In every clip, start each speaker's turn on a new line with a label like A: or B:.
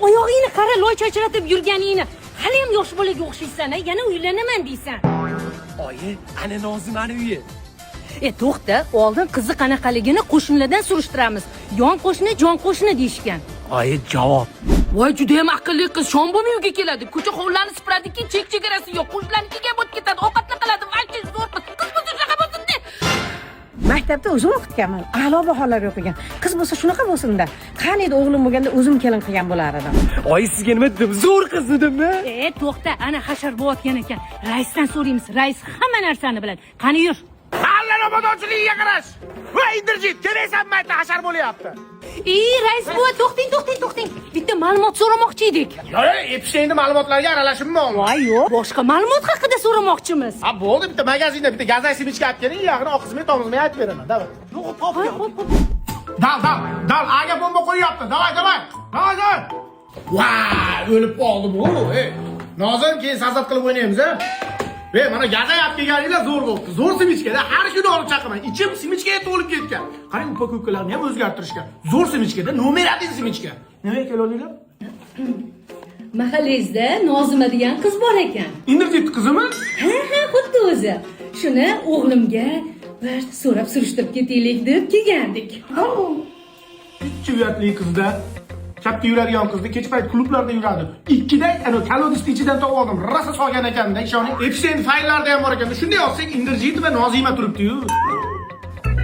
A: oyog'ingni qara, loy chachratib yurganingni. Hali ham yosh bolaga o'xshaysan, yana uylanaman deysan.
B: Oyi, ana Nozimani uyi.
A: To'xta, oldin qizi qanaqaligini qo'shnilardan surishtiramiz. Yon qo'shni, jon qo'shni deyishgan.
B: Oyi, javob.
C: Voy, juda ham aqlli qiz. Shom bo'lmay uyga keladi. Ko'cha hovlarini sipiradiki, chek-chegarasi yo'q. Qo'shnilarnikiga bo'lib ketadi. Ovqatni qiladi. Valchi zo'r qiz. Qiz bo'lsa shunaqa bo'lsin-da.
D: Maktabda o'zim o'qitganman. A'lo baholar o'qigan. Qiz bo'lsa shunaqa bo'lsin-da. Qani edi o'g'lim bo'lganda o'zim kelin qilgan bo'lar edim.
B: Oyi, sizga nima dedim? Zo'r qiz dedimmi?
A: To'xta, ana hashar bo'layotgan ekan. Raisdan so'raymiz. Rais hamma narsani biladi. Qani yur.
B: Alla nobodonchiligiga qarash. Va indirjit, kelaysan mayta hashar bo'lyapti.
A: Rais buva, to'xting. Bitta ma'lumot so'ramoqchi edik.
B: Epsteynning ma'lumotlarga aralashibmi?
A: Voy, yo'q. Boshqa ma'lumot haqida so'ramoqchimiz.
B: Ha, bo'ldi, bitta magazinda bitta gazay simichka olib keling, yog'ini oqizmay, tomizmay aytib beraman. Davay. Dal, aga bomba qo'yyapti. Davay. Voy, o'lib qoldi bu. Nozim, keyin sazat qilib o'ynaymiz, ha? Mana gazay olib kelganinglar zo'r bo'ldi. Zo'r simichkada har kuni olib chiqaman. Ichim simichkaga to'lib ketgan. Qarang, upa-ko'klarni ham o'zgartirishgan. Zo'r simichkada, nomer 1 simichka. Nimaga kelolinglar?
A: Mahallangizda Nozima degan qiz bor ekan.
B: Indirjit qizimi?
A: Ha, xuddi o'zi. Shuni o'g'limga bir so'rab surishtirib ketaylik deb kelgandik.
B: Ikki uyatli qizda. Katta yuradigan qizni kech payt klublarda yuradi. Ikkida ana kalodisni ichidan topib oldim. Rosa solgan ekanda, ishoning. Epstein fayllarda ham bor ekan. Shunday olsak Indirjit va Nozima turibdi-yu.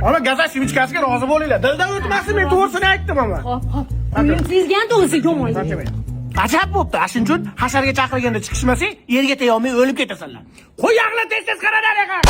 B: Ana gazet simichkasiga rozi bo'linglar. Dildan o'tmasin, men to'g'risini aytdim ama.
A: Hop. Sizgan o'zi yomon.
B: Ajab bo'pti. Shuning uchun hasharga chaqirganda chiqishmasang, yerga tegolmay o'lib ketasanlar. Qo'y aqli tez-tez qaradan ekan.